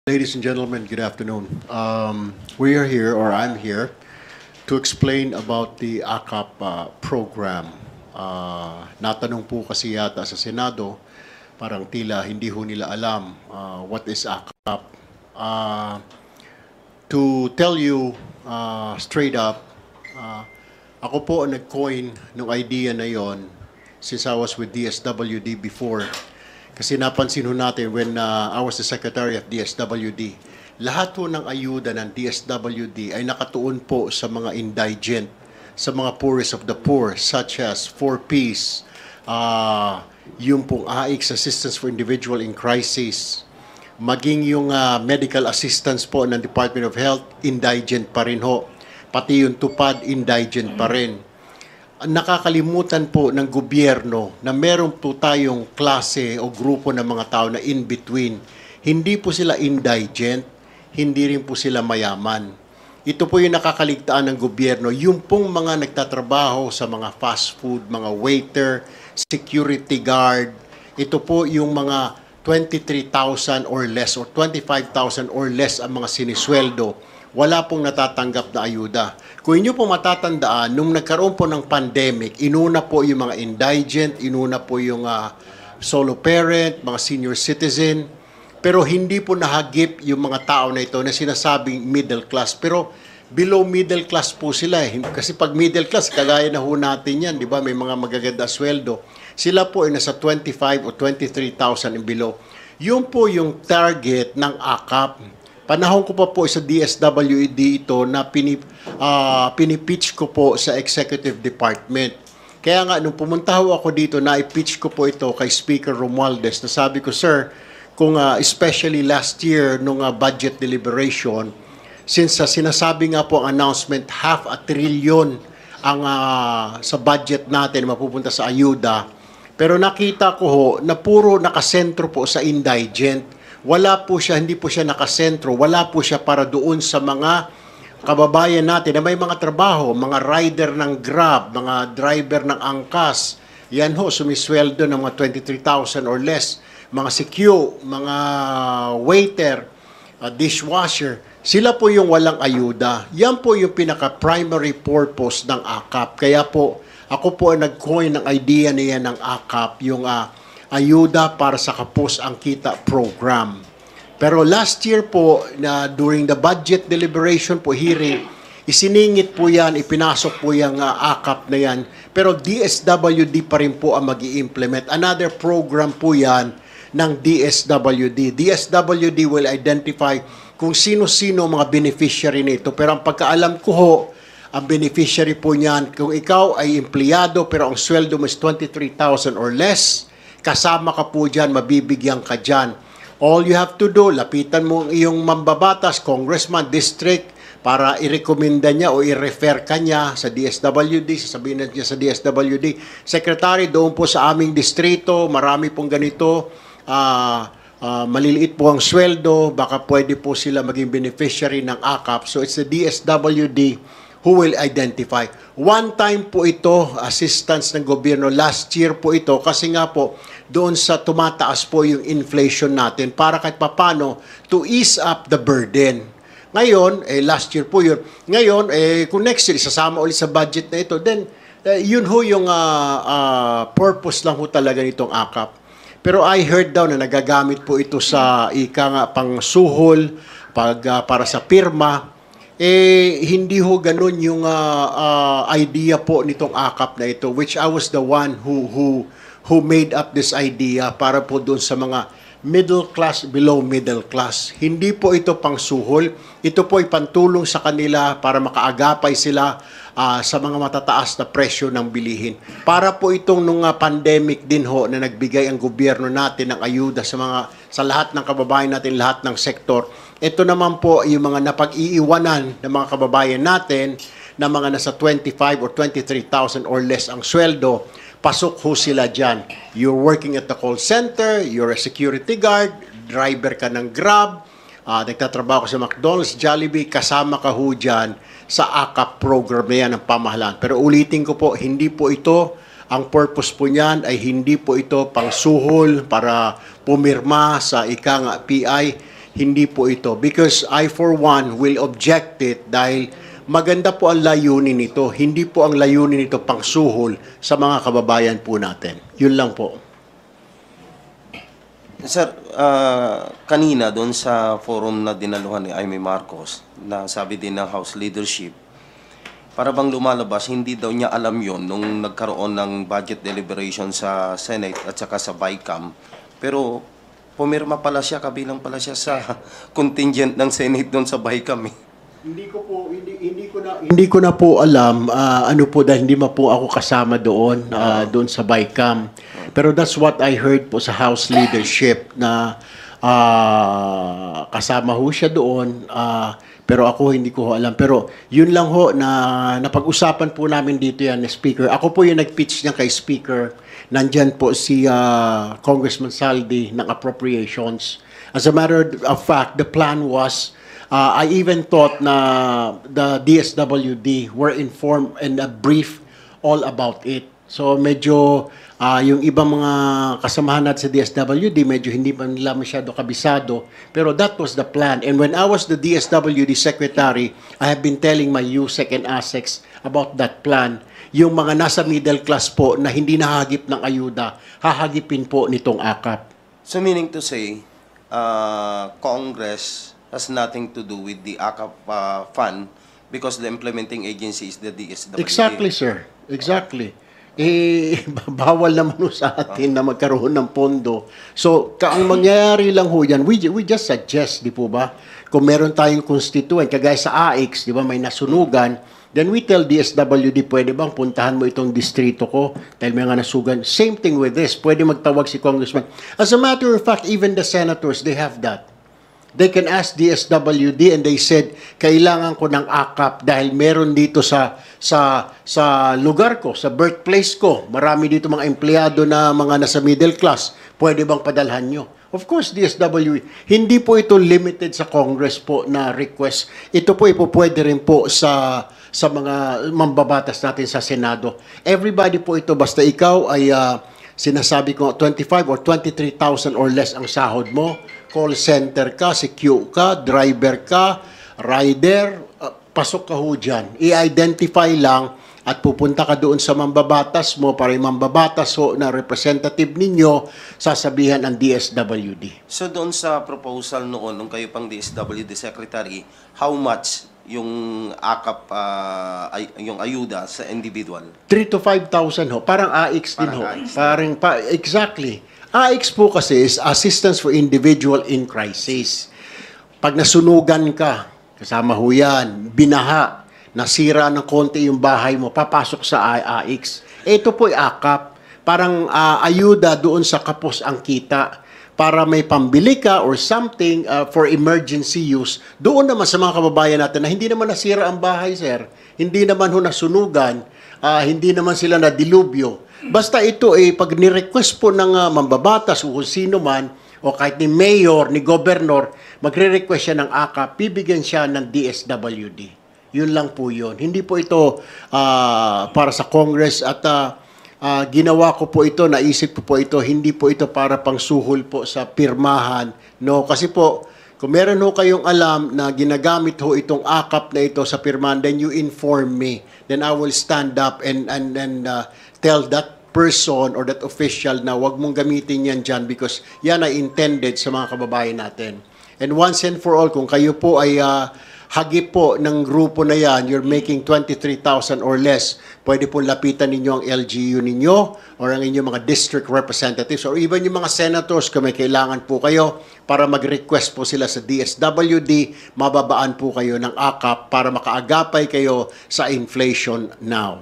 Ladies and gentlemen, good afternoon. We are here, or I'm here, to explain about the AKAP program. Natanong po kasi yata sa Senado, parang tila hindi ho nila alam what is AKAP. To tell you straight up, ako po ang nag-coin ng idea na yon since I was with DSWD before. Kasi napansin ho natin when I was the Secretary of DSWD, lahat po ng ayuda ng DSWD ay nakatuon po sa mga indigent, sa mga poorest of the poor, such as 4Ps, yung pong AICS, Assistance for Individual in Crisis, maging yung medical assistance po ng Department of Health, indigent pa rin ho. Pati yung tupad, indigent pa rin. Nakakalimutan po ng gobyerno na meron po tayong klase o grupo ng mga tao na in between. Hindi po sila indigent, hindi rin po sila mayaman. Ito po yung nakakaligtaan ng gobyerno, yung pong mga nagtatrabaho sa mga fast food, mga waiter, security guard. Ito po yung mga 23,000 or less or 25,000 or less ang mga sinisweldo. Wala pong natatanggap na ayuda. Kung inyo po matatandaan, nung nagkaroon po ng pandemic, inuna po yung mga indigent, inuna po yung solo parent, mga senior citizen, pero hindi po nahagip yung mga tao na ito na sinasabing middle class. Pero below middle class po sila. Kasi pag middle class, kagaya na ho natin yan, di ba? May mga magaganda sweldo. Sila po ay nasa 25 o 23,000 and below. Yun po yung target ng AKAP. Panahon ko pa po sa DSWD ito na pinipitch ko po sa Executive Department. Kaya nga, nung pumunta ho ako dito, na-pitch ko po ito kay Speaker Romualdez na sabi ko, Sir, kung especially last year nung budget deliberation, since sinasabi nga po ang announcement, 500 billion ang sa budget natin mapupunta sa ayuda, pero nakita ko ho na puro nakasentro po sa indigent. Wala po siya, hindi po siya nakasentro, wala po siya para doon sa mga kababayan natin na may mga trabaho, mga rider ng Grab, mga driver ng angkas. Yan ho, sumisweldo ng mga 23,000 or less. Mga CQ, mga waiter, dishwasher. Sila po yung walang ayuda. Yan po yung pinaka-primary purpose ng AKAP. Kaya po, ako po ang nag-coin ng idea niya ng AKAP, yung ayuda para sa kapos ang kita program. Pero last year po, during the budget deliberation po, hearing, isiningit po yan, ipinasok po yung AKAP na yan. Pero DSWD pa rin po ang mag-i-implement. Another program po yan ng DSWD. DSWD will identify kung sino-sino mga beneficiary nito. Pero ang pagkaalam ko ho, ang beneficiary po niyan, kung ikaw ay empleyado pero ang sweldo mo is 23,000 or less, kasama ka po dyan, mabibigyan ka dyan. All you have to do, lapitan mo ang iyong mambabatas, congressman, district, para i-recommenda niya o i-refer ka niya sa DSWD, sasabihin niya sa DSWD, Secretary, doon po sa aming distrito, marami pong ganito, maliliit po ang sweldo, baka pwede po sila maging beneficiary ng AKAP. So it's the DSWD who will identify. One time po ito, assistance ng gobyerno. Last year po ito, kasi nga po, doon sa tumataas po yung inflation natin para kahit papano to ease up the burden. Ngayon, last year po yun. Ngayon, kung next year, isasama ulit sa budget na ito, then yun ho yung purpose lang ho talaga nitong AKAP. Pero I heard daw na nagagamit po ito sa pang suhol, para sa pirma. Hindi ho ganun yung idea po nitong AKAP na ito, which I was the one who made up this idea para po doon sa mga middle class, below middle class. Hindi po ito pang suhol. Ito po ay pantulong sa kanila para makaagapay sila sa mga matataas na presyo ng bilihin. Para po itong nung pandemic din ho na nagbigay ang gobyerno natin ng ayuda sa lahat ng kababayan natin, lahat ng sektor. Ito naman po yung mga napag-iiwanan ng mga kababayan natin na mga nasa 25 or 23,000 or less ang sweldo. Pasok ho sila dyan. You're working at the call center, you're a security guard, driver ka ng Grab, nagtatrabaho ka sa McDonald's, Jollibee, kasama ka ho dyan sa AKAP program na yan ng pamahalaan. Pero ulitin ko po, hindi po ito, ang purpose po niyan ay hindi po ito pang suhol para pumirma sa PI. hindi po ito. Because I for one will object it dahil maganda po ang layunin nito. Hindi po ang layunin nito pangsuhol sa mga kababayan po natin. Yun lang po. Sir, kanina doon sa forum na dinaluhan ni Amy Marcos, na sabi din ng House Leadership, para bang lumalabas, hindi daw niya alam yon nung nagkaroon ng budget deliberation sa Senate at saka sa BICAM. Pero pumirma pala siya, kabilang pala siya sa contingent ng Senate doon sa BICAM. Hindi ko na po alam ano po dahil hindi ma po ako kasama doon doon sa BICAM. Pero that's what I heard po sa House leadership na kasama ho siya doon. Pero ako hindi ko alam. Pero yun lang ho na napag-usapan po namin dito yan, Speaker. Ako po yung nag-pitch niya kay Speaker. Nandyan po si Congressman Saldi ng Appropriations. As a matter of fact, the plan was, I even thought na the DSWD were informed and brief all about it. So medyo yung ibang mga kasamahan natin sa DSWD, medyo hindi pa nila masyado kabisado. Pero that was the plan. And when I was the DSWD Secretary, I have been telling my USEC and ASECs about that plan. Yung mga nasa middle class po na hindi nahagip ng ayuda, hahagipin po nitong AKAP. So meaning to say, Congress has nothing to do with the AKAP fund because the implementing agency is the DSWD. Exactly, sir. Exactly. Bawal naman sa atin na magkaroon ng pondo. So, ang mangyayari lang ho yan, we just suggest, di po ba? Kung meron tayong constituent, kagaya sa AIX, di ba, may nasunugan, then we tell DSWD, pwede bang puntahan mo itong distrito ko dahil may nga nasugan. Same thing with this. Pwede magtawag si Congressman. As a matter of fact, even the senators, they have that. They can ask DSWD and they said, kailangan ko ng AKAP dahil meron dito sa lugar ko, sa birthplace ko. Marami dito mga empleyado na mga nasa middle class. Pwede bang padalhan nyo? Of course, DSWD. Hindi po ito limited sa Congress po na request. Ito po pwede rin po sa mga mambabatas natin sa Senado. Everybody po ito, basta ikaw ay sinasabi ko 25 or 23,000 or less ang sahod mo, call center ka, CQ ka, driver ka, rider, pasok ka ho dyan. I-identify lang at pupunta ka doon sa mambabatas mo para yung mambabatas ho na representative ninyo, sasabihan ang DSWD. So doon sa proposal noon, nung kayo pang DSWD Secretary, how much yung AKAP, yung ayuda sa individual? 3,000 to 5,000 ho. Parang AIX din ho. Exactly. AIX po kasi is Assistance for Individual in Crisis. Pag nasunugan ka, kasama ho yan, binaha, nasira ng konti yung bahay mo, papasok sa AIX. Ito po ay AKAP. Parang ayuda doon sa kapos ang kita para may pambili ka or something for emergency use. Doon naman sa mga kababayan natin na hindi naman nasira ang bahay, sir. Hindi naman ho nasunugan, hindi naman sila na dilubyo. Basta ito pag ni-request po ng mambabatas o kung sino man, o kahit ni mayor, ni gobernador, magre-request siya ng AKAP, bibigyan siya ng DSWD. Yun lang po yun. Hindi po ito para sa Congress at ginawa ko po ito, naisip ko po ito, hindi po ito para pangsuhol po sa pirmahan. No, kasi po, kung meron ho kayong alam na ginagamit ho itong AKAP na ito sa pirmahan, then you inform me. Then I will stand up and tell that person or that official na wag mong gamitin yan dyan because yan ay intended sa mga kababayan natin. And once and for all, kung kayo po ay hagip po ng grupo na yan, you're making 23,000 or less, pwede po lapitan ninyo ang LGU ninyo or ang inyong mga district representatives or even yung mga senators kung may kailangan po kayo para mag-request po sila sa DSWD, mababaan po kayo ng AKAP para makaagapay kayo sa inflation now.